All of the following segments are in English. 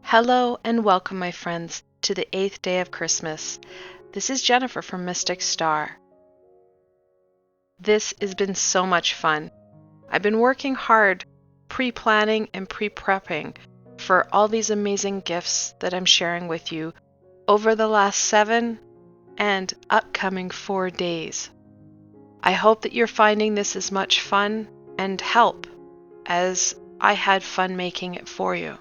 Hello and welcome, my friends, to the 8th day of Christmas. This is Jennifer from Mystic Star. This has been so much fun. I've been working hard, pre-planning and pre-prepping for all these amazing gifts that I'm sharing with you over the last 7 and upcoming 4 days. I hope that you're finding this as much fun and help as I had fun making it for you.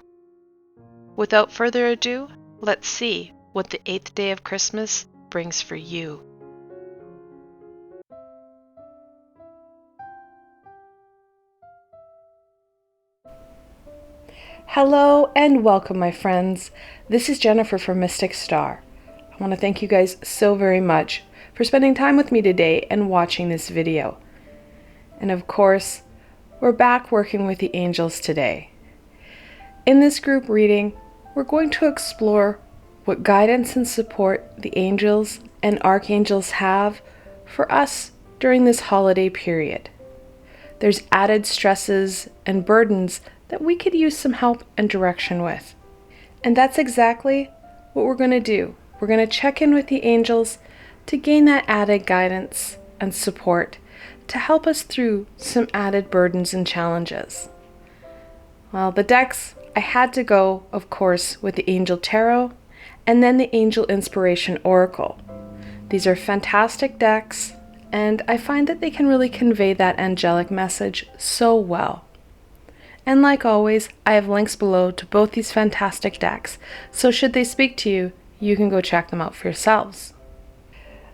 Without further ado, let's see what the 8th day of Christmas brings for you. Hello and welcome, my friends. This is Jennifer from Mystic Star. I want to thank you guys so very much for spending time with me today and watching this video. And of course, we're back working with the angels today. In this group reading, we're going to explore what guidance and support the angels and archangels have for us during this holiday period. There's added stresses and burdens that we could use some help and direction with. And that's exactly what we're going to do. We're going to check in with the angels to gain that added guidance and support to help us through some added burdens and challenges. Well, the decks, I had to go, of course, with the Angel Tarot and then the Angel Inspiration Oracle. These are fantastic decks, and I find that they can really convey that angelic message so well. And like always, I have links below to both these fantastic decks, so should they speak to you, you can go check them out for yourselves.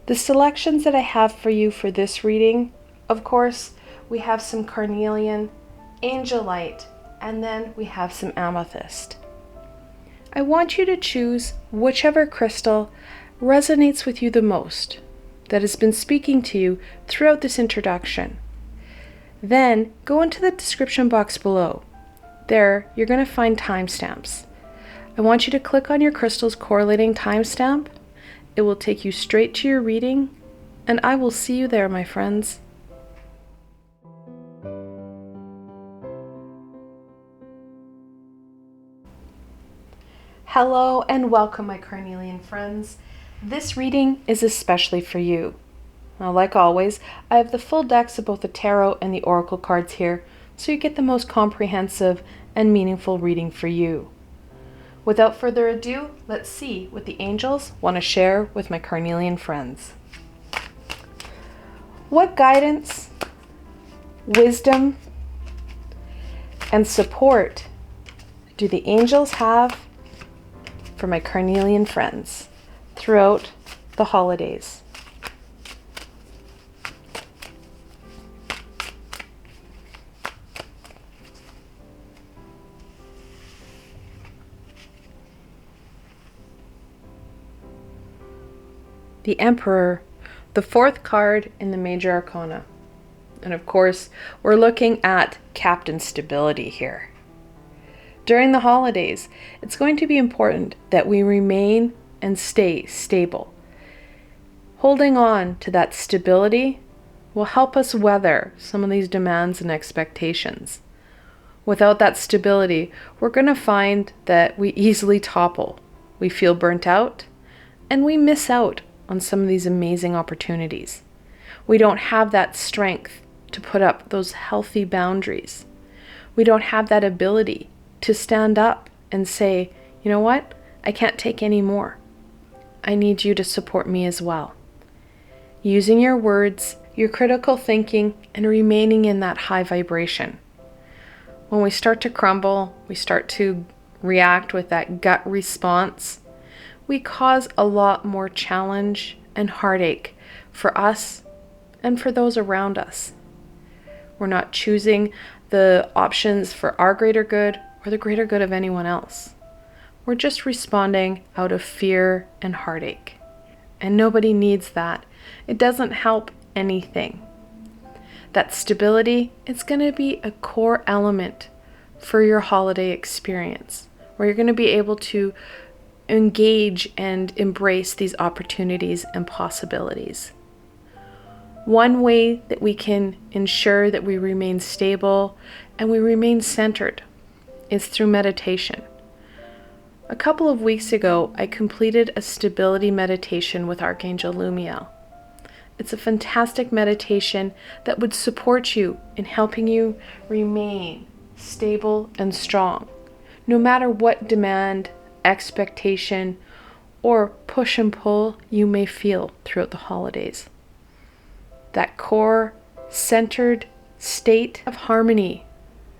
The selections that I have for you for this reading, of course, we have some Carnelian, Angelite, and then we have some Amethyst. I want you to choose whichever crystal resonates with you the most, that has been speaking to you throughout this introduction. Then go into the description box below. There, you're going to find timestamps. I want you to click on your crystal's correlating timestamp. It will take you straight to your reading, and I will see you there, my friends. Hello and welcome, my Carnelian friends. This reading is especially for you. Now, like always, I have the full decks of both the tarot and the oracle cards here, so you get the most comprehensive and meaningful reading for you. Without further ado, let's see what the angels want to share with my Carnelian friends. What guidance, wisdom, and support do the angels have for my Carnelian friends throughout the holidays? The Emperor, the 4th card in the Major Arcana. And of course, we're looking at Captain Stability here. During the holidays, it's going to be important that we remain and stay stable. Holding on to that stability will help us weather some of these demands and expectations. Without that stability, we're going to find that we easily topple. We feel burnt out, and we miss out on some of these amazing opportunities. We don't have that strength to put up those healthy boundaries. We don't have that ability to stand up and say, you know what, I can't take any more. I need you to support me as well. Using your words, your critical thinking, and remaining in that high vibration. When we start to crumble, we start to react with that gut response, we cause a lot more challenge and heartache for us and for those around us. We're not choosing the options for our greater good or the greater good of anyone else. We're just responding out of fear and heartache. And nobody needs that. It doesn't help anything. That stability is going to be a core element for your holiday experience, where you're going to be able to engage and embrace these opportunities and possibilities. One way that we can ensure that we remain stable and we remain centered is through meditation. A couple of weeks ago, I completed a stability meditation with Archangel Lumiel. It's a fantastic meditation that would support you in helping you remain stable and strong, no matter what demand, expectation, or push and pull you may feel throughout the holidays. That core, centered state of harmony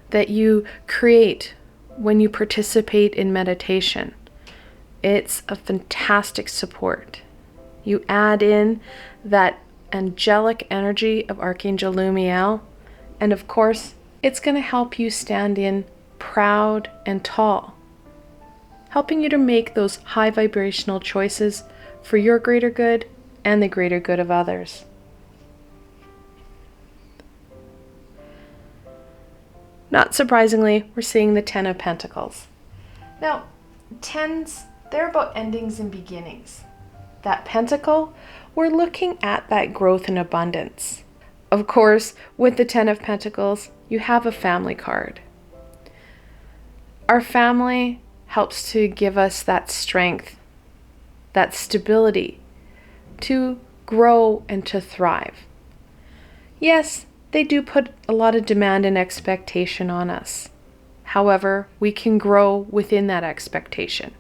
that you create when you participate in meditation, it's a fantastic support. You add in that angelic energy of Archangel Lumiel, and of course, it's going to help you stand in proud and tall, helping you to make those high vibrational choices for your greater good and the greater good of others. Not surprisingly, we're seeing the Ten of Pentacles. Now, tens, they're about endings and beginnings. That pentacle, we're looking at that growth and abundance. Of course, with the Ten of Pentacles, you have a family card. Our family helps to give us that strength, that stability to grow and to thrive. Yes, they do put a lot of demand and expectation on us. However, we can grow within that expectation.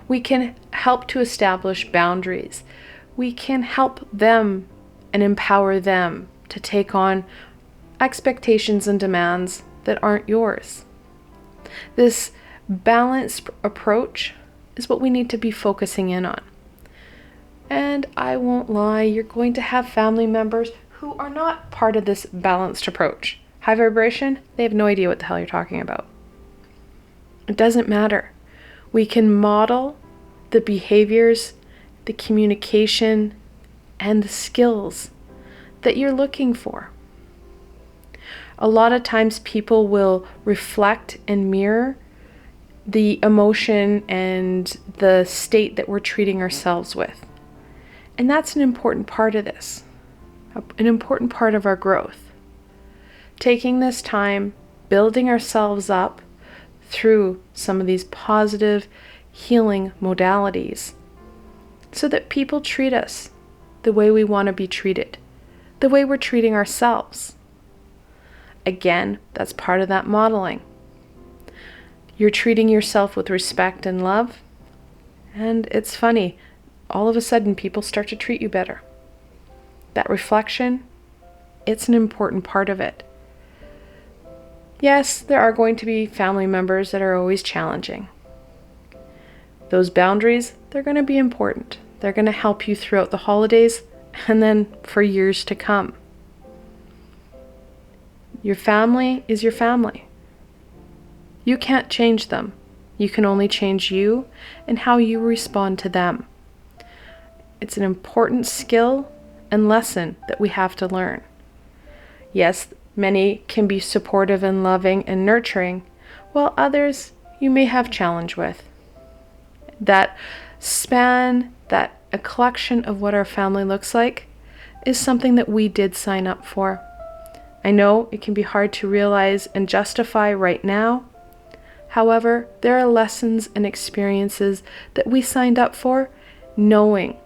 We can help to establish boundaries. We can help them and empower them to take on expectations and demands that aren't yours. This balanced approach is what we need to be focusing in on. And I won't lie, you're going to have family members who are not part of this balanced approach. High vibration, they have no idea what the hell you're talking about. It doesn't matter. We can model the behaviors, the communication, and the skills that you're looking for. A lot of times people will reflect and mirror the emotion and the state that we're treating ourselves with. And that's an important part of this, an important part of our growth. Taking this time, building ourselves up through some of these positive healing modalities so that people treat us the way we want to be treated, the way we're treating ourselves. Again, that's part of that modeling. You're treating yourself with respect and love, and it's funny, all of a sudden people start to treat you better. That reflection, it's an important part of it. Yes, there are going to be family members that are always challenging. Those boundaries, they're going to be important. They're going to help you throughout the holidays and then for years to come. Your family is your family. You can't change them. You can only change you and how you respond to them. It's an important skill and lesson that we have to learn. Yes, many can be supportive and loving and nurturing, while others you may have challenge with. That span, that a collection of what our family looks like is something that we did sign up for. I know it can be hard to realize and justify right now. However, there are lessons and experiences that we signed up for, knowing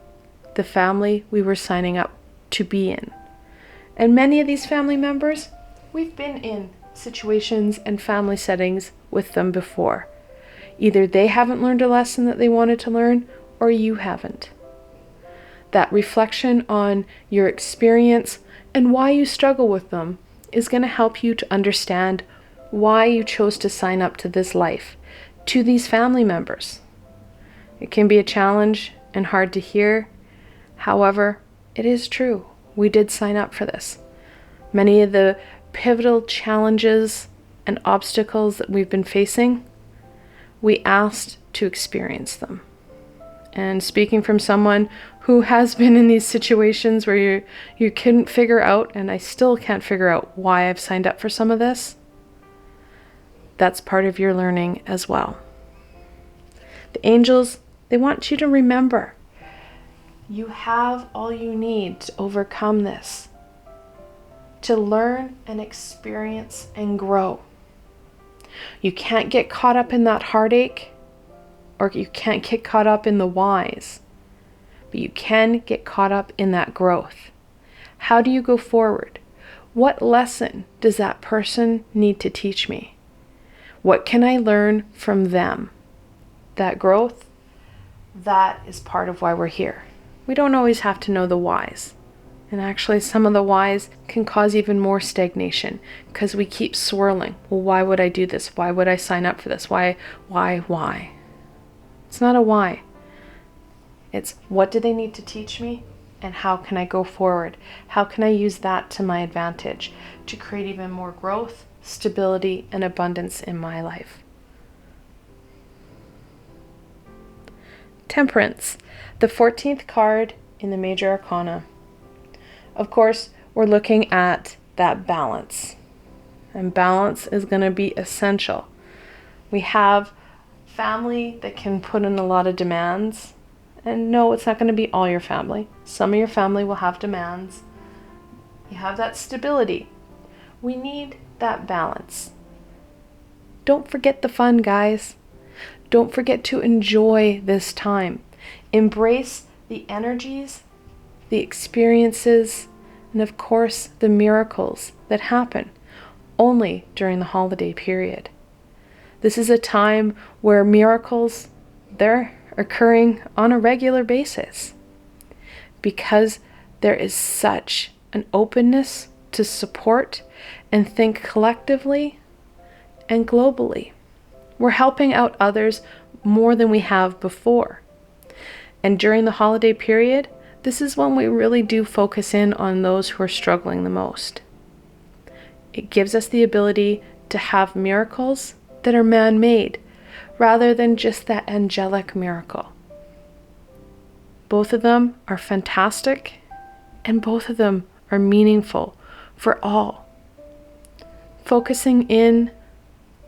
the family we were signing up to be in. And many of these family members, we've been in situations and family settings with them before. Either they haven't learned a lesson that they wanted to learn, or you haven't. That reflection on your experience and why you struggle with them is going to help you to understand why you chose to sign up to this life, to these family members. It can be a challenge and hard to hear. However, it is true. We did sign up for this. Many of the pivotal challenges and obstacles that we've been facing, we asked to experience them. And speaking from someone who has been in these situations where you couldn't figure out, and I still can't figure out why I've signed up for some of this, that's part of your learning as well. The angels, they want you to remember, you have all you need to overcome this, to learn and experience and grow. You can't get caught up in that heartache or you can't get caught up in the whys, but you can get caught up in that growth. How do you go forward? What lesson does that person need to teach me? What can I learn from them? That growth, that is part of why we're here. We don't always have to know the whys. And actually, some of the whys can cause even more stagnation because we keep swirling. Well, why would I do this? Why would I sign up for this? Why? It's not a why. It's what do they need to teach me? And how can I go forward? How can I use that to my advantage to create even more growth, stability, and abundance in my life? Temperance, the 14th card in the Major Arcana. Of course, we're looking at that balance. And balance is going to be essential. We have family that can put in a lot of demands. And no, it's not going to be all your family. Some of your family will have demands. You have that stability. We need that balance. Don't forget the fun, guys. Don't forget to enjoy this time. Embrace the energies, the experiences, and of course, the miracles that happen only during the holiday period. This is a time where miracles, they're occurring on a regular basis because there is such an openness to support and think collectively and globally. We're helping out others more than we have before. And during the holiday period, this is when we really do focus in on those who are struggling the most. It gives us the ability to have miracles that are man-made rather than just that angelic miracle. Both of them are fantastic and both of them are meaningful for all. Focusing in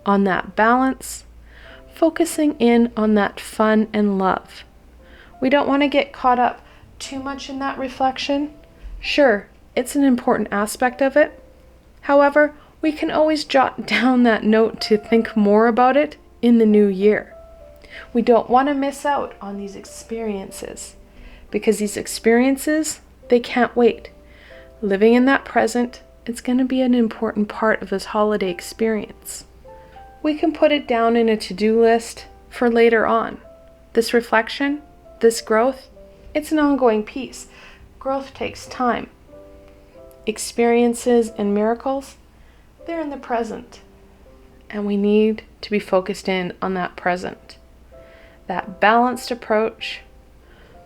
on that balance, focusing in on that fun and love. We don't want to get caught up too much in that reflection. Sure, it's an important aspect of it. However, we can always jot down that note to think more about it in the new year. We don't want to miss out on these experiences because these experiences, they can't wait. Living in that present, it's going to be an important part of this holiday experience. We can put it down in a to-do list for later on. This reflection, this growth, it's an ongoing piece. Growth takes time. Experiences and miracles, they're in the present. And we need to be focused in on that present. That balanced approach,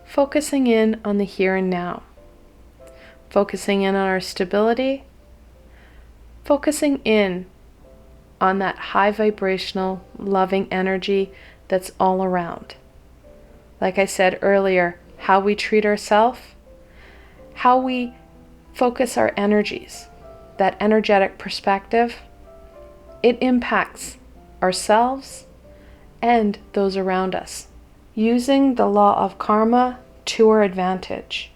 focusing in on the here and now. Focusing in on our stability. Focusing in on that high vibrational, loving energy that's all around. Like I said earlier, how we treat ourselves, how we focus our energies, that energetic perspective, it impacts ourselves and those around us, using the law of karma to our advantage.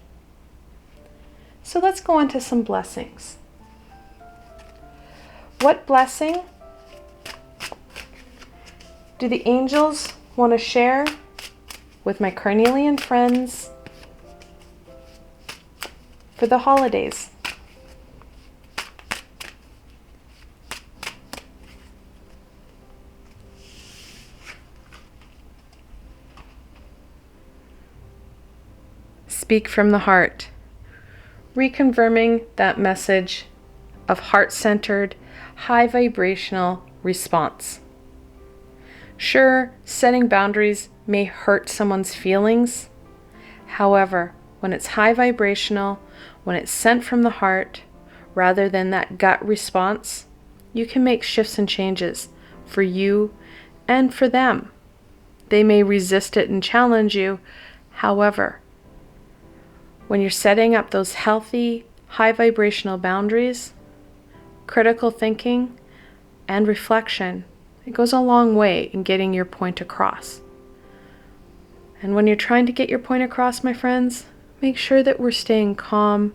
So let's go on to some blessings. What blessing do the angels want to share with my Carnelian friends for the holidays? Speak from the heart, reconfirming that message of heart-centered, high vibrational response. Sure, setting boundaries may hurt someone's feelings. However, when it's high vibrational, when it's sent from the heart, rather than that gut response, you can make shifts and changes for you and for them. They may resist it and challenge you. However, when you're setting up those healthy, high vibrational boundaries, critical thinking and reflection, it goes a long way in getting your point across. And when you're trying to get your point across, my friends, make sure that we're staying calm,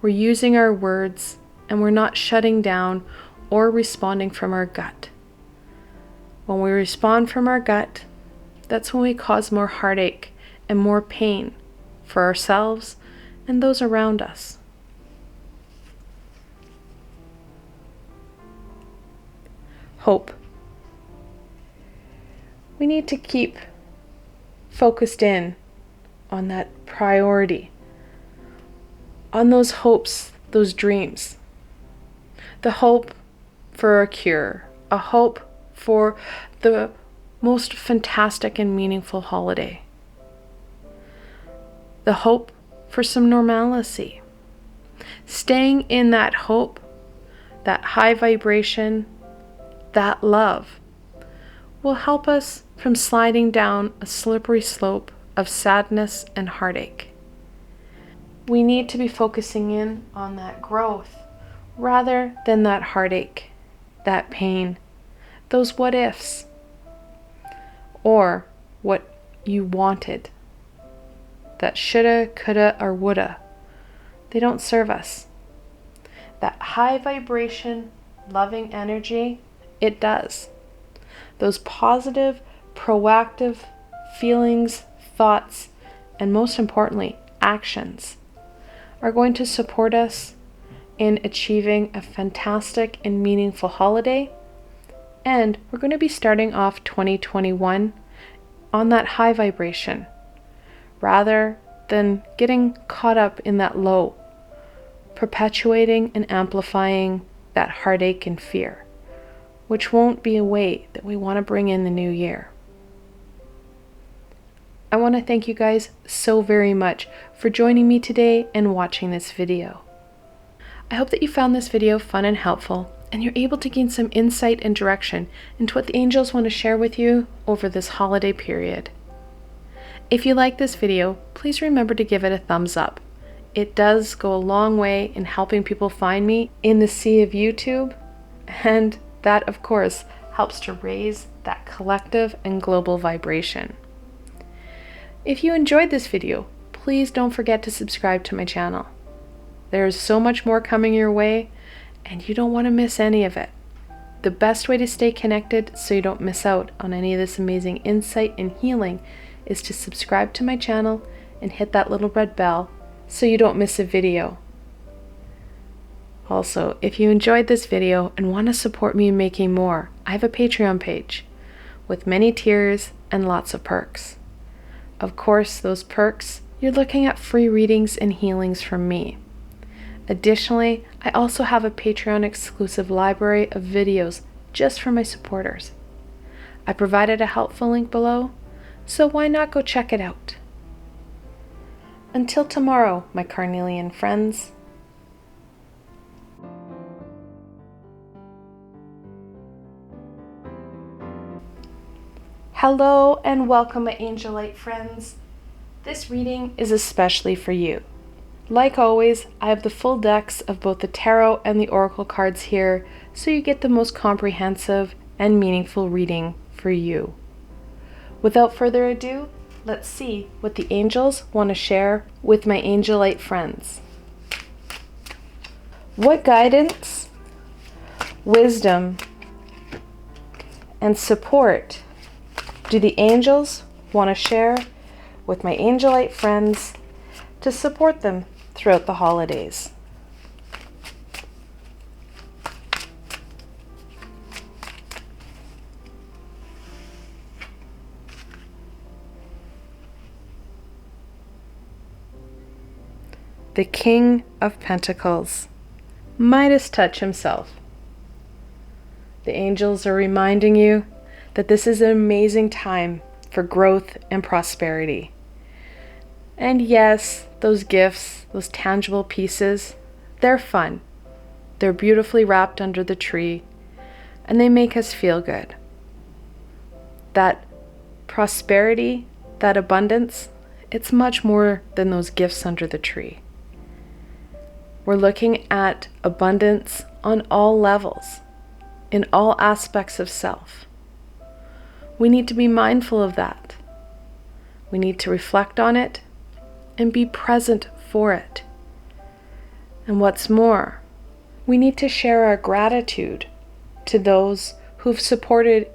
we're using our words, and we're not shutting down or responding from our gut. When we respond from our gut, that's when we cause more heartache and more pain for ourselves and those around us. Hope. We need to keep focused in on that priority, on those hopes, those dreams. The hope for a cure, a hope for the most fantastic and meaningful holiday. The hope for some normalcy. Staying in that hope, that high vibration, that love will help us from sliding down a slippery slope of sadness and heartache. We need to be focusing in on that growth rather than that heartache, that pain, those what ifs, or what you wanted, that shoulda, coulda, or woulda. They don't serve us. That high vibration, loving energy, it does. Those positive, proactive feelings, thoughts, and most importantly, actions are going to support us in achieving a fantastic and meaningful holiday. And we're going to be starting off 2021 on that high vibration rather than getting caught up in that low, perpetuating and amplifying that heartache and fear, which won't be a way that we want to bring in the new year. I want to thank you guys so very much for joining me today and watching this video. I hope that you found this video fun and helpful, and you're able to gain some insight and direction into what the angels want to share with you over this holiday period. If you like this video, please remember to give it a thumbs up. It does go a long way in helping people find me in the sea of YouTube, and that, of course, helps to raise that collective and global vibration. If you enjoyed this video, please don't forget to subscribe to my channel. There is so much more coming your way, and you don't want to miss any of it. The best way to stay connected so you don't miss out on any of this amazing insight and healing is to subscribe to my channel and hit that little red bell so you don't miss a video. Also, if you enjoyed this video and want to support me in making more, I have a Patreon page with many tiers and lots of perks. Of course, those perks, you're looking at free readings and healings from me. Additionally, I also have a Patreon exclusive library of videos just for my supporters. I provided a helpful link below, so why not go check it out? Until tomorrow, my Carnelian friends. Hello and welcome, my Angelite friends. This reading is especially for you. Like always, I have the full decks of both the tarot and the oracle cards here, so you get the most comprehensive and meaningful reading for you. Without further ado, let's see what the angels want to share with my Angelite friends. What guidance, wisdom, and support do the angels want to share with my Angelite friends to support them throughout the holidays? The King of Pentacles, Midas touch himself. The angels are reminding you that this is an amazing time for growth and prosperity. And yes, those gifts, those tangible pieces, they're fun. They're beautifully wrapped under the tree, and they make us feel good. That prosperity, that abundance, it's much more than those gifts under the tree. We're looking at abundance on all levels, in all aspects of self. We need to be mindful of that. We need to reflect on it and be present for it. And what's more, we need to share our gratitude to those who've supported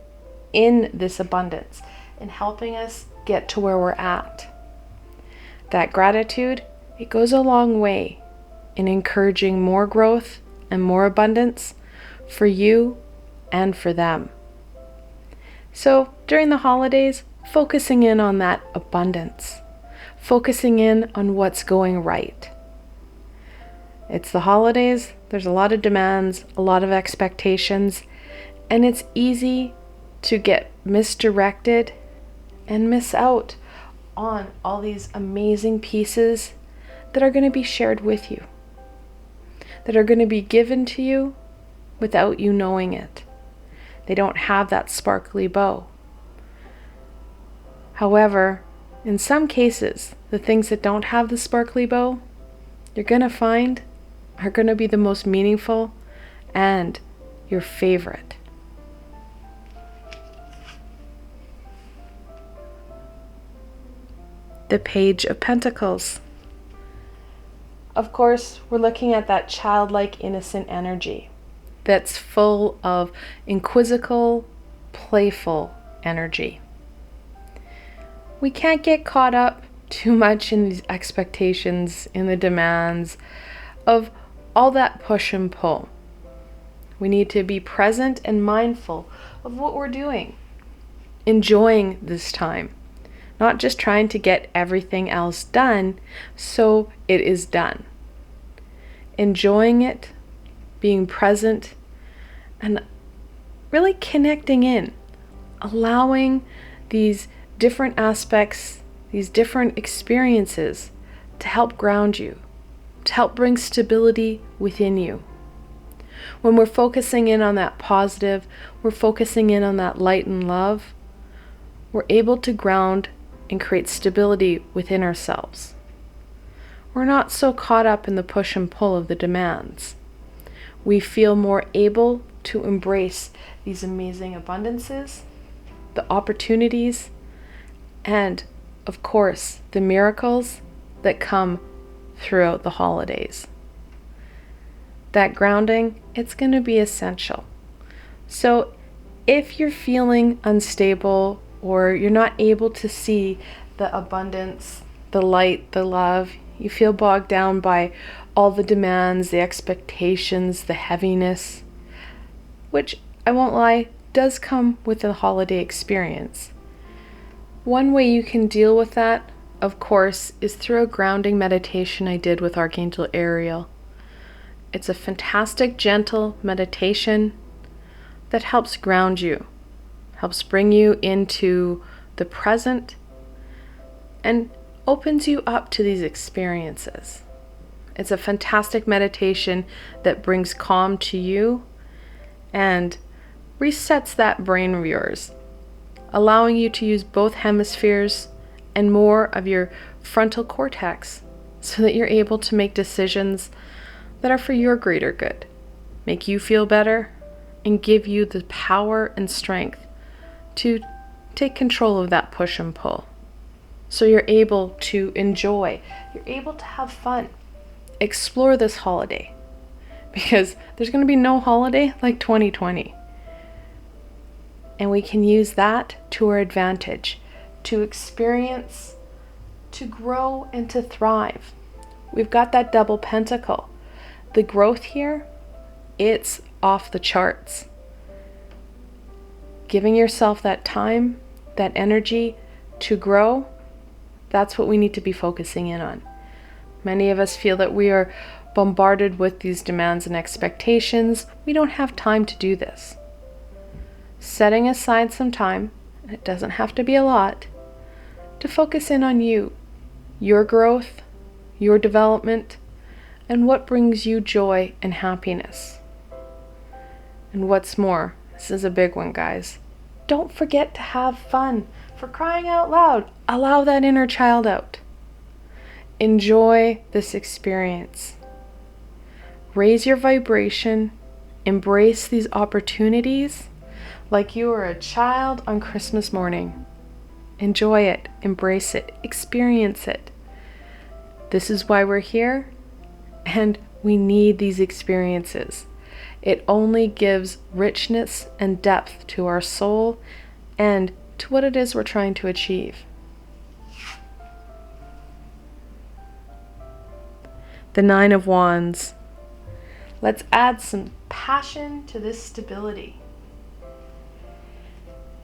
in this abundance in helping us get to where we're at. That gratitude, it goes a long way in encouraging more growth and more abundance for you and for them. So during the holidays, focusing in on that abundance, focusing in on what's going right. It's the holidays, there's a lot of demands, a lot of expectations, and it's easy to get misdirected and miss out on all these amazing pieces that are going to be shared with you, that are going to be given to you without you knowing it. They don't have that sparkly bow. However, in some cases, the things that don't have the sparkly bow, you're going to find are going to be the most meaningful and your favorite. The Page of Pentacles. Of course, we're looking at that childlike, innocent energy that's full of inquisitive, playful energy. We can't get caught up too much in these expectations, in the demands of all that push and pull. We need to be present and mindful of what we're doing, enjoying this time, not just trying to get everything else done so it is done. Enjoying it, being present, and really connecting in, allowing these different aspects, these different experiences to help ground you, to help bring stability within you. When we're focusing in on that positive, we're focusing in on that light and love, we're able to ground and create stability within ourselves. We're not so caught up in the push and pull of the demands. We feel more able to embrace these amazing abundances, the opportunities, and of course, the miracles that come throughout the holidays. That grounding, it's going to be essential. So if you're feeling unstable or you're not able to see the abundance, the light, the love, you feel bogged down by all the demands, the expectations, the heaviness, which I won't lie, does come with the holiday experience. One way you can deal with that, of course, is through a grounding meditation I did with Archangel Ariel. It's a fantastic, gentle meditation that helps ground you, helps bring you into the present, and opens you up to these experiences. It's a fantastic meditation that brings calm to you and resets that brain of yours, allowing you to use both hemispheres and more of your frontal cortex so that you're able to make decisions that are for your greater good, make you feel better, and give you the power and strength to take control of that push and pull. So you're able to enjoy, you're able to have fun, explore this holiday, because there's going to be no holiday like 2020. And we can use that to our advantage, to experience, to grow, and to thrive. We've got that double pentacle. The growth here, it's off the charts. Giving yourself that time, that energy to grow, that's what we need to be focusing in on. Many of us feel that we are bombarded with these demands and expectations. We don't have time to do this. Setting aside some time, and it doesn't have to be a lot, to focus in on you, your growth, your development, and what brings you joy and happiness. And what's more, this is a big one, guys. Don't forget to have fun. For crying out loud, allow that inner child out. Enjoy this experience. Raise your vibration. Embrace these opportunities like you are a child on Christmas morning. Enjoy it, embrace it, experience it. This is why we're here, and we need these experiences. It only gives richness and depth to our soul and to what it is we're trying to achieve. The Nine of Wands. Let's add some passion to this stability.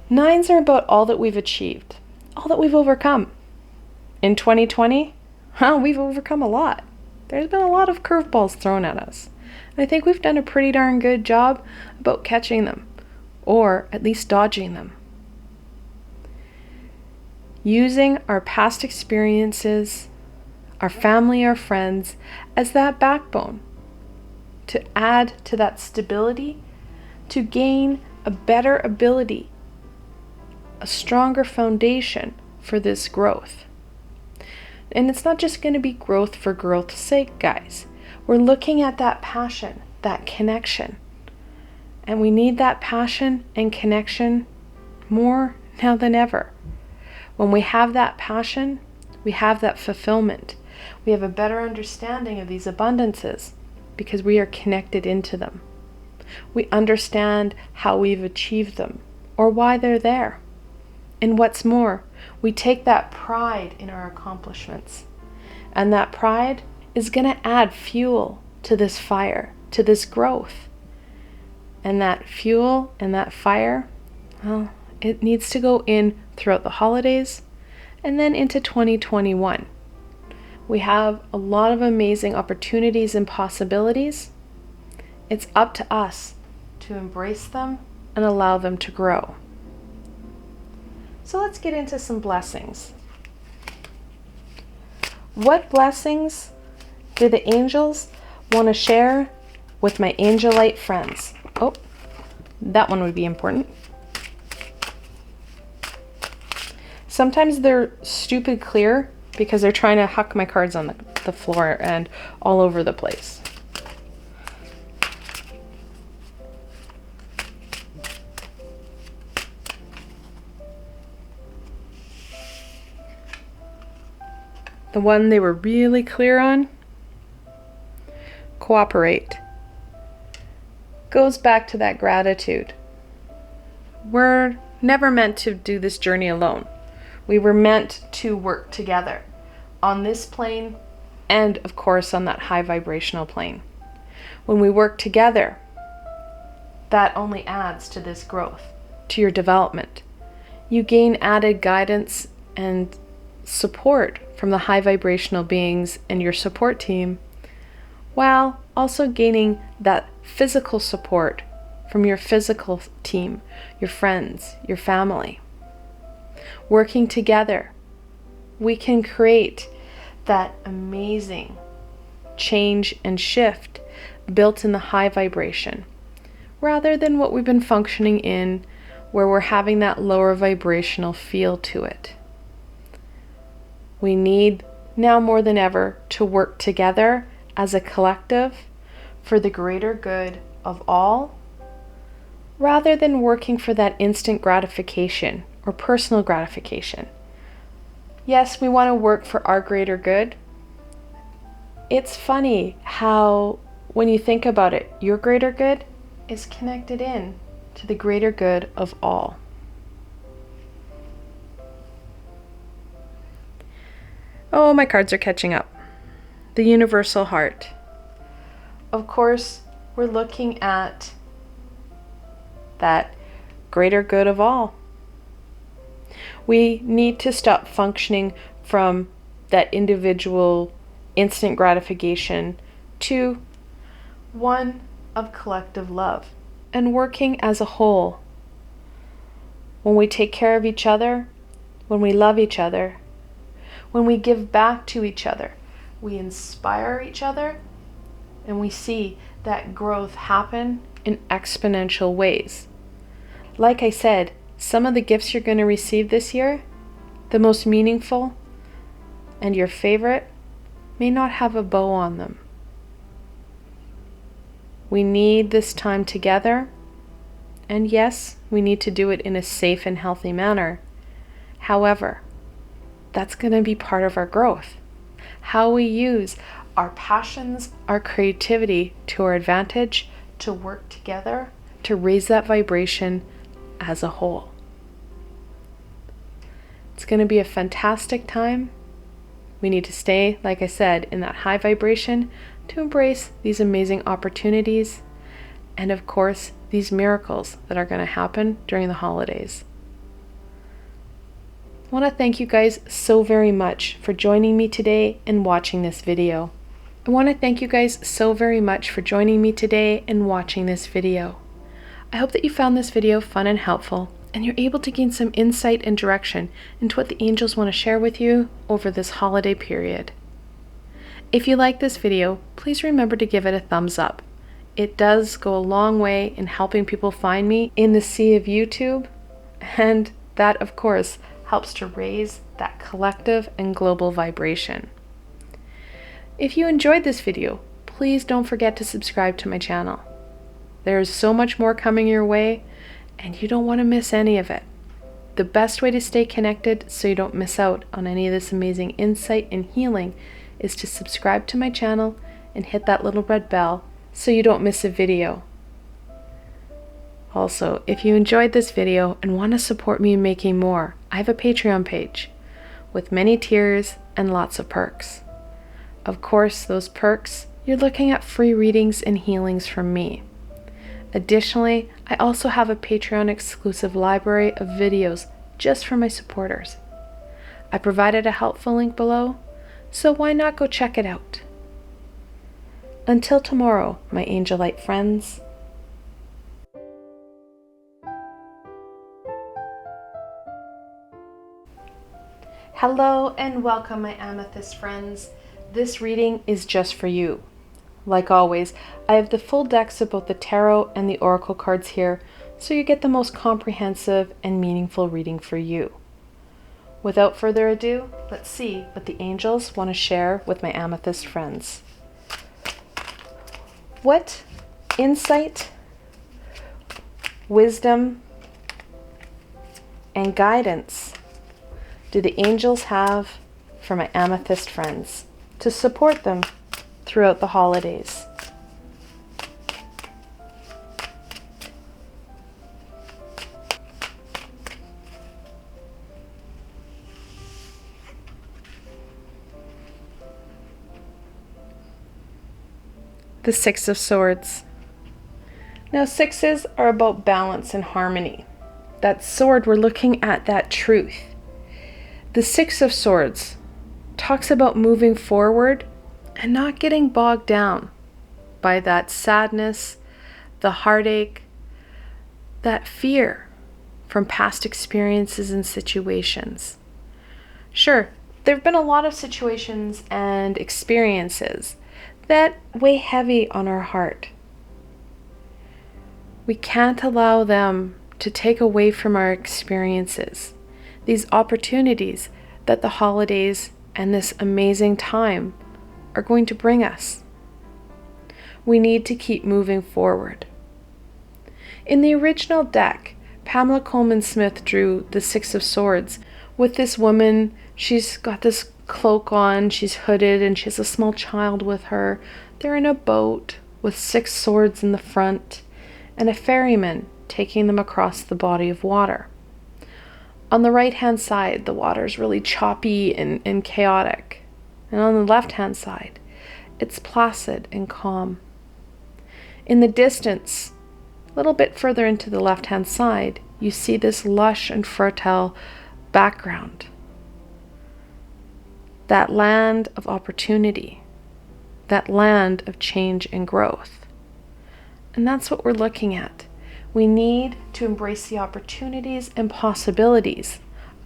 Nines are about all that we've achieved, all that we've overcome. In 2020, we've overcome a lot. There's been a lot of curveballs thrown at us. And I think we've done a pretty darn good job about catching them, or at least dodging them. Using our past experiences, our family, our friends, as that backbone to add to that stability, to gain a better ability, a stronger foundation for this growth. And it's not just going to be growth for growth's sake, guys. We're looking at that passion, that connection. And we need that passion and connection more now than ever. When we have that passion, we have that fulfillment. We have a better understanding of these abundances because we are connected into them. We understand how we've achieved them or why they're there. And what's more, we take that pride in our accomplishments. And that pride is going to add fuel to this fire, to this growth. And that fuel and that fire, well, it needs to go in throughout the holidays and then into 2021. We have a lot of amazing opportunities and possibilities. It's up to us to embrace them and allow them to grow. So let's get into some blessings. What blessings do the angels want to share with my Angelite friends? Oh, that one would be important. Sometimes they're stupid clear because they're trying to huck my cards on the floor and all over the place. The one they were really clear on, cooperate. Goes back to that gratitude. We're never meant to do this journey alone. We were meant to work together on this plane and, of course, on that high vibrational plane. When we work together, that only adds to this growth, to your development. You gain added guidance and support from the high vibrational beings and your support team, while also gaining that physical support from your physical team, your friends, your family. Working together, we can create that amazing change and shift built in the high vibration, rather than what we've been functioning in, where we're having that lower vibrational feel to it. We need, now more than ever, to work together as a collective for the greater good of all, rather than working for that instant gratification or personal gratification. Yes, we want to work for our greater good. It's funny how, when you think about it, your greater good is connected in to the greater good of all. Oh, my cards are catching up. The universal heart. Of course, we're looking at that greater good of all. We need to stop functioning from that individual instant gratification to one of collective love and working as a whole. When we take care of each other, when we love each other, when we give back to each other, we inspire each other, and we see that growth happen in exponential ways. Like I said, some of the gifts you're going to receive this year, the most meaningful and your favorite, may not have a bow on them. We need this time together, and yes, we need to do it in a safe and healthy manner. However, that's going to be part of our growth. How we use our passions, our creativity to our advantage, to work together, to raise that vibration as a whole. It's going to be a fantastic time. We need to stay, like I said, in that high vibration to embrace these amazing opportunities and, of course, these miracles that are going to happen during the holidays. I want to thank you guys so very much for joining me today and watching this video. I want to thank you guys so very much for joining me today and watching this video. I hope that you found this video fun and helpful, and you're able to gain some insight and direction into what the angels want to share with you over this holiday period. If you like this video, please remember to give it a thumbs up. It does go a long way in helping people find me in the sea of YouTube, and that, of course, helps to raise that collective and global vibration. If you enjoyed this video, please don't forget to subscribe to my channel. There is so much more coming your way, and you don't want to miss any of it. The best way to stay connected so you don't miss out on any of this amazing insight and healing is to subscribe to my channel and hit that little red bell so you don't miss a video. Also, if you enjoyed this video and want to support me in making more, I have a Patreon page with many tiers and lots of perks. Of course, those perks, you're looking at free readings and healings from me. Additionally, I also have a Patreon exclusive library of videos just for my supporters. I provided a helpful link below, so why not go check it out? Until tomorrow, my Angelite friends. Hello and welcome, my Amethyst friends. This reading is just for you. Like always, I have the full decks of both the tarot and the oracle cards here, so you get the most comprehensive and meaningful reading for you. Without further ado, let's see what the angels want to share with my Amethyst friends. What insight, wisdom, and guidance do the angels have for my Amethyst friends to support them throughout the holidays? The Six of Swords. Now, sixes are about balance and harmony. That sword, we're looking at that truth. The Six of Swords talks about moving forward and not getting bogged down by that sadness, the heartache, that fear from past experiences and situations. Sure, there have been a lot of situations and experiences that weigh heavy on our heart. We can't allow them to take away from our experiences, these opportunities that the holidays and this amazing time are going to bring us. We need to keep moving forward. In the original deck, Pamela Coleman Smith drew the Six of Swords with this woman. She's got this cloak on, she's hooded, and she has a small child with her. They're in a boat with 6 swords in the front and a ferryman taking them across the body of water. On the right-hand side, the water is really choppy and chaotic. And on the left-hand side, it's placid and calm. In the distance, a little bit further into the left-hand side, you see this lush and fertile background. That land of opportunity, that land of change and growth. And that's what we're looking at. We need to embrace the opportunities and possibilities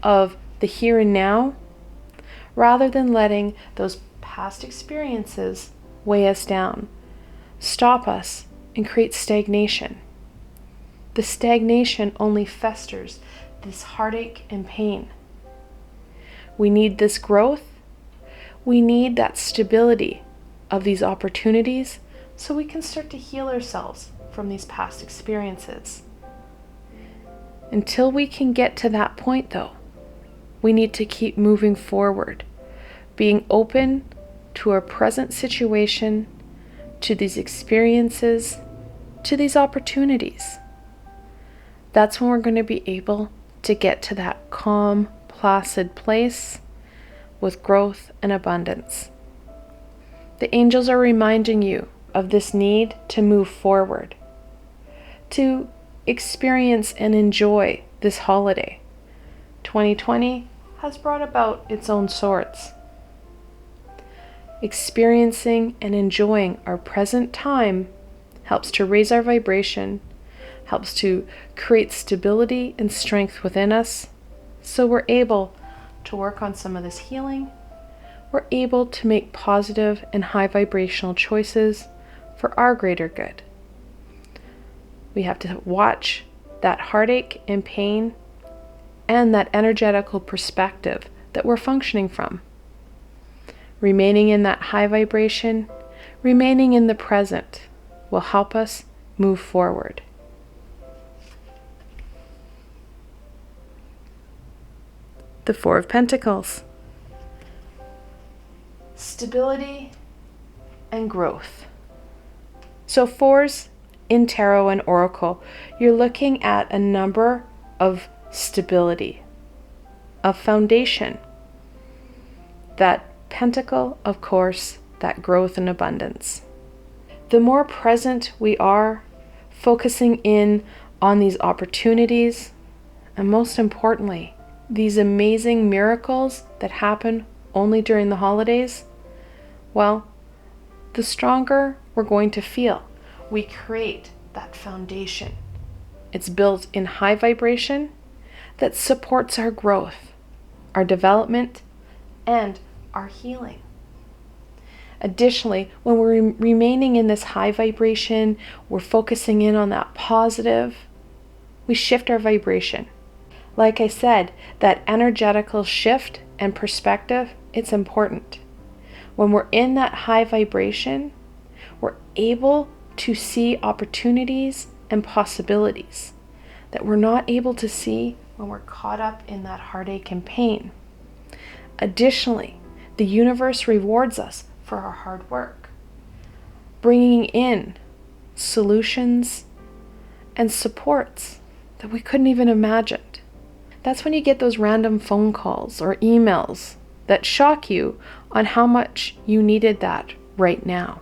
of the here and now, rather than letting those past experiences weigh us down, stop us, and create stagnation. The stagnation only festers this heartache and pain. We need this growth. We need that stability of these opportunities so we can start to heal ourselves from these past experiences. Until we can get to that point, though, we need to keep moving forward, being open to our present situation, to these experiences, to these opportunities. That's when we're going to be able to get to that calm placid place with growth and abundance. The angels are reminding you of this need to move forward, to experience and enjoy this holiday. 2020 has brought about its own sorts. Experiencing and enjoying our present time helps to raise our vibration, helps to create stability and strength within us, so we're able to work on some of this healing. We're able to make positive and high vibrational choices for our greater good. We have to watch that heartache and pain and that energetical perspective that we're functioning from. Remaining in that high vibration, remaining in the present will help us move forward. The Four of Pentacles. Stability and growth. So fours in tarot and oracle, you're looking at a number of stability, of foundation. That pentacle, of course, that growth and abundance. The more present we are, focusing in on these opportunities, and most importantly, these amazing miracles that happen only during the holidays, well, the stronger we're going to feel. We create that foundation. It's built in high vibration that supports our growth, our development, and our healing. Additionally, when we're remaining in this high vibration, we're focusing in on that positive, we shift our vibration. Like I said, that energetical shift and perspective, it's important. When we're in that high vibration, we're able to see opportunities and possibilities that we're not able to see when we're caught up in that heartache and pain. Additionally, the universe rewards us for our hard work, bringing in solutions and supports that we couldn't even imagine. That's when you get those random phone calls or emails that shock you on how much you needed that right now.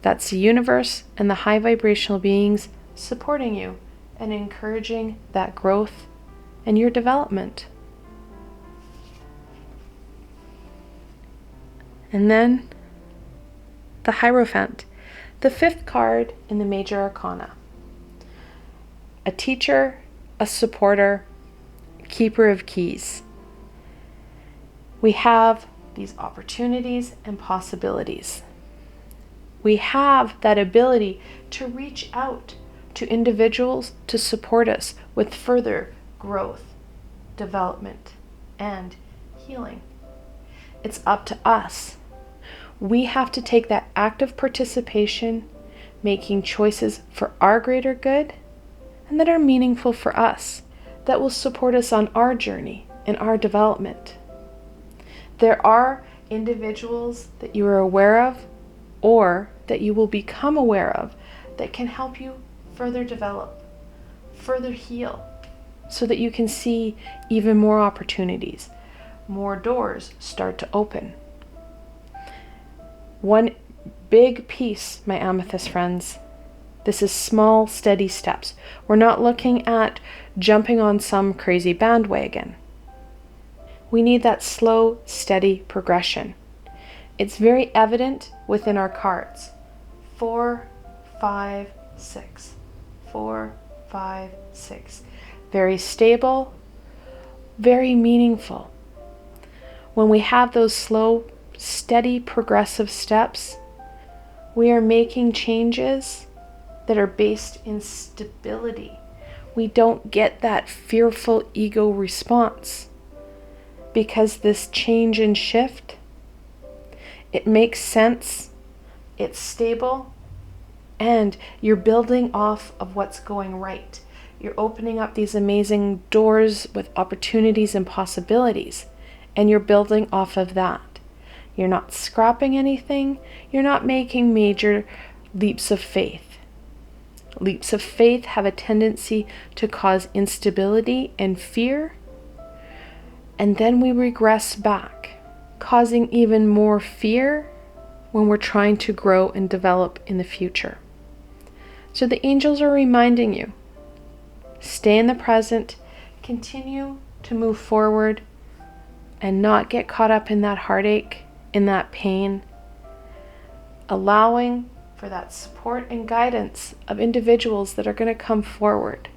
That's the universe and the high vibrational beings supporting you and encouraging that growth and your development. And then the Hierophant, the fifth card in the Major Arcana. A teacher, a supporter, keeper of keys. We have these opportunities and possibilities. We have that ability to reach out to individuals to support us with further growth, development, and healing. It's up to us. We have to take that active participation, making choices for our greater good and that are meaningful for us, that will support us on our journey and our development. There are individuals that you are aware of or that you will become aware of that can help you further develop, further heal, so that you can see even more opportunities, more doors start to open. One big piece, my Amethyst friends, this is small, steady steps. We're not looking at jumping on some crazy bandwagon. We need that slow, steady progression. It's very evident within our cards. 4, 5, 6. 4, 5, 6. Very stable, very meaningful. When we have those slow, steady, progressive steps, we are making changes that are based in stability. We don't get that fearful ego response because this change and shift, it makes sense, it's stable, and you're building off of what's going right. You're opening up these amazing doors with opportunities and possibilities, and you're building off of that. You're not scrapping anything. You're not making major leaps of faith. Leaps of faith have a tendency to cause instability and fear. And then we regress back, causing even more fear when we're trying to grow and develop in the future. So the angels are reminding you, stay in the present, continue to move forward, and not get caught up in that heartache, in that pain, allowing for that support and guidance of individuals that are going to come forward.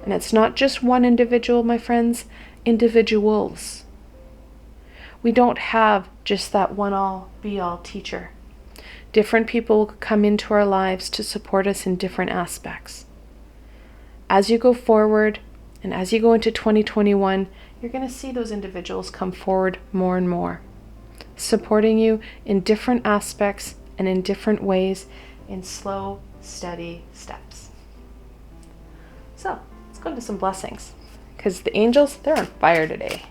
And it's not just one individual, my friends, individuals. We don't have just that one-all, be-all teacher. Different people will come into our lives to support us in different aspects. As you go forward and as you go into 2021, you're going to see those individuals come forward more and more, supporting you in different aspects and in different ways, in slow, steady steps. So let's go into some blessings, because the angels, they're on fire today.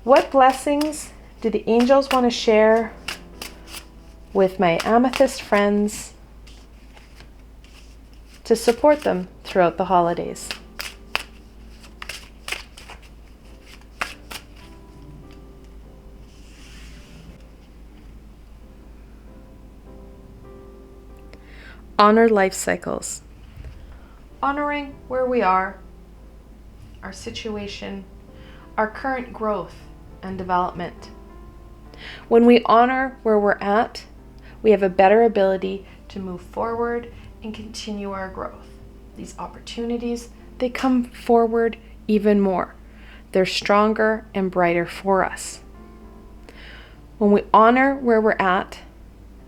What blessings do the angels want to share with my amethyst friends to support them throughout the holidays? Honor life cycles. Honoring where we are, our situation, our current growth and development. When we honor where we're at, we have a better ability to move forward and continue our growth. These opportunities, they come forward even more. They're stronger and brighter for us. When we honor where we're at,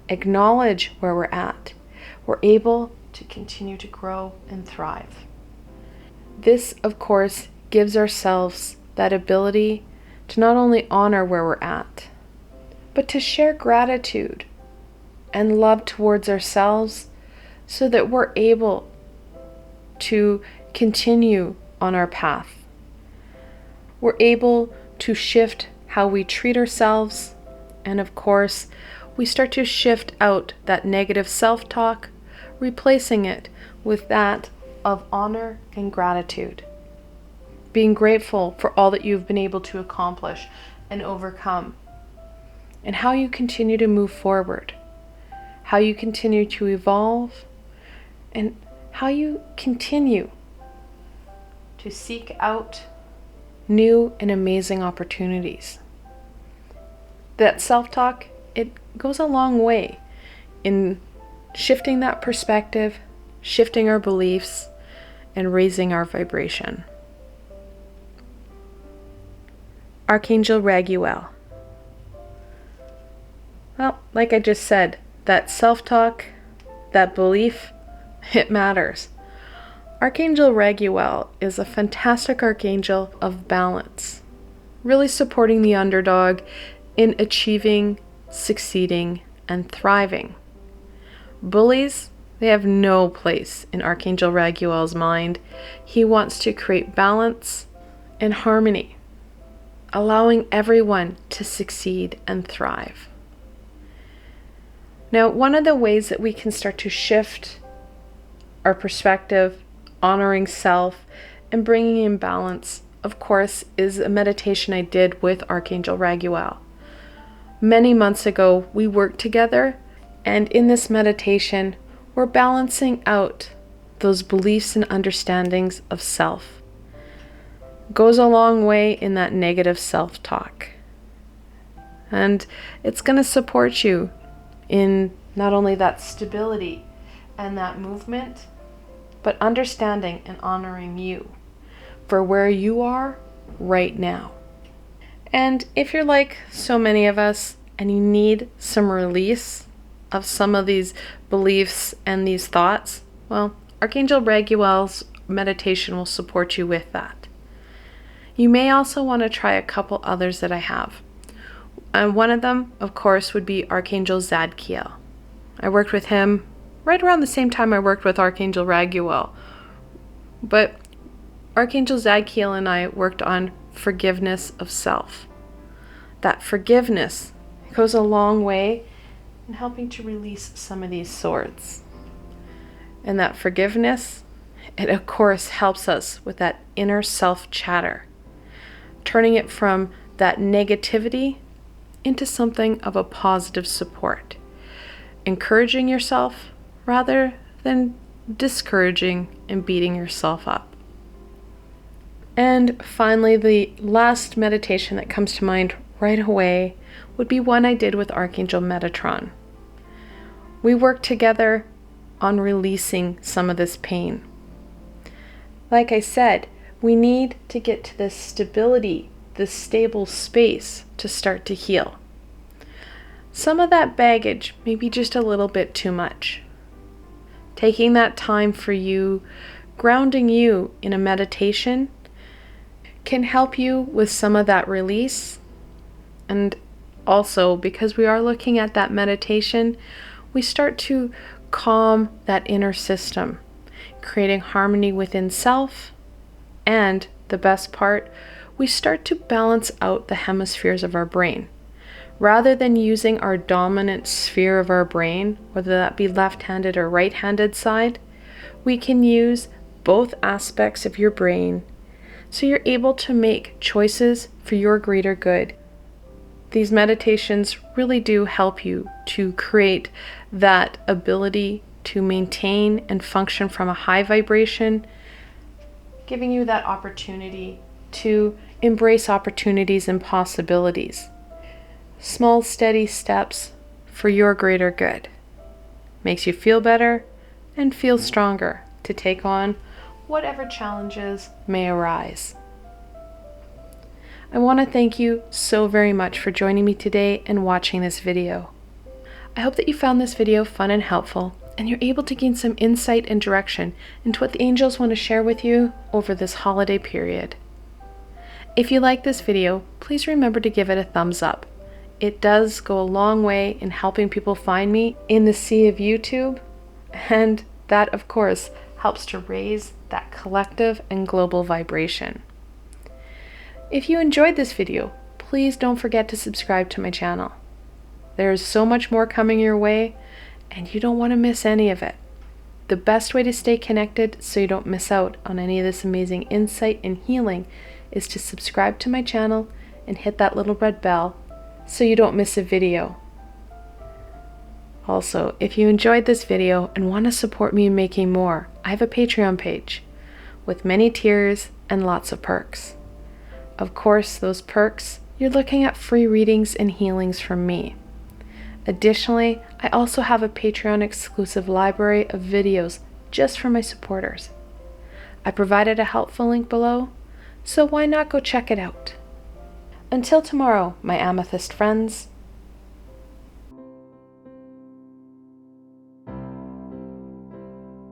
acknowledge where we're at, we're able to continue to grow and thrive. This, of course, gives ourselves that ability to not only honor where we're at, but to share gratitude and love towards ourselves so that we're able to continue on our path. We're able to shift how we treat ourselves, and of course, we start to shift out that negative self-talk, replacing it with that of honor and gratitude. Being grateful for all that you've been able to accomplish and overcome, and how you continue to move forward, how you continue to evolve, and how you continue to seek out new and amazing opportunities. That self-talk, it goes a long way in shifting that perspective, shifting our beliefs, and raising our vibration. Archangel Raguel. Well, like I just said, that self-talk, that belief, it matters. Archangel Raguel is a fantastic archangel of balance, really supporting the underdog in achieving, succeeding, and thriving. Bullies, they have no place in Archangel Raguel's mind. He wants to create balance and harmony, allowing everyone to succeed and thrive. Now, one of the ways that we can start to shift our perspective, honoring self, and bringing in balance, of course, is a meditation I did with Archangel Raguel. Many months ago, we worked together, and in this meditation, we're balancing out those beliefs and understandings of self. Goes a long way in that negative self-talk. And it's going to support you in not only that stability and that movement, but understanding and honoring you for where you are right now. And if you're like so many of us and you need some release of some of these beliefs and these thoughts, well, Archangel Raguel's meditation will support you with that. You may also want to try a couple others that I have. And one of them, of course, would be Archangel Zadkiel. I worked with him right around the same time I worked with Archangel Raguel. But Archangel Zadkiel and I worked on forgiveness of self. That forgiveness goes a long way in helping to release some of these swords. And that forgiveness, It, of course, helps us with that inner self chatter, turning it from that negativity into something of a positive support, encouraging yourself rather than discouraging and beating yourself up. And finally, the last meditation that comes to mind right away would be one I did with Archangel Metatron. We worked together on releasing some of this pain. Like I said, we need to get to this stability, this stable space to start to heal. Some of that baggage may be just a little bit too much. Taking that time for you, grounding you in a meditation, can help you with some of that release. And also, because we are looking at that meditation, we start to calm that inner system, creating harmony within self. And the best part, we start to balance out the hemispheres of our brain. Rather than using our dominant sphere of our brain, whether that be left-handed or right-handed side, we can use both aspects of your brain so you're able to make choices for your greater good. These meditations really do help you to create that ability to maintain and function from a high vibration, giving you that opportunity to embrace opportunities and possibilities. Small, steady steps for your greater good. Makes you feel better and feel stronger to take on whatever challenges may arise. I want to thank you so very much for joining me today and watching this video. I hope that you found this video fun and helpful, and you're able to gain some insight and direction into what the angels want to share with you over this holiday period. If you like this video, please remember to give it a thumbs up. It does go a long way in helping people find me in the sea of YouTube, and that, of course, helps to raise that collective and global vibration. If you enjoyed this video, please don't forget to subscribe to my channel. There is so much more coming your way, and you don't want to miss any of it. The best way to stay connected so you don't miss out on any of this amazing insight and healing is to subscribe to my channel and hit that little red bell so you don't miss a video. Also, if you enjoyed this video and want to support me in making more, I have a Patreon page with many tiers and lots of perks. Of course, those perks, you're looking at free readings and healings from me. Additionally, I also have a Patreon exclusive library of videos just for my supporters. I provided a helpful link below, so why not go check it out? Until tomorrow, my Amethyst friends.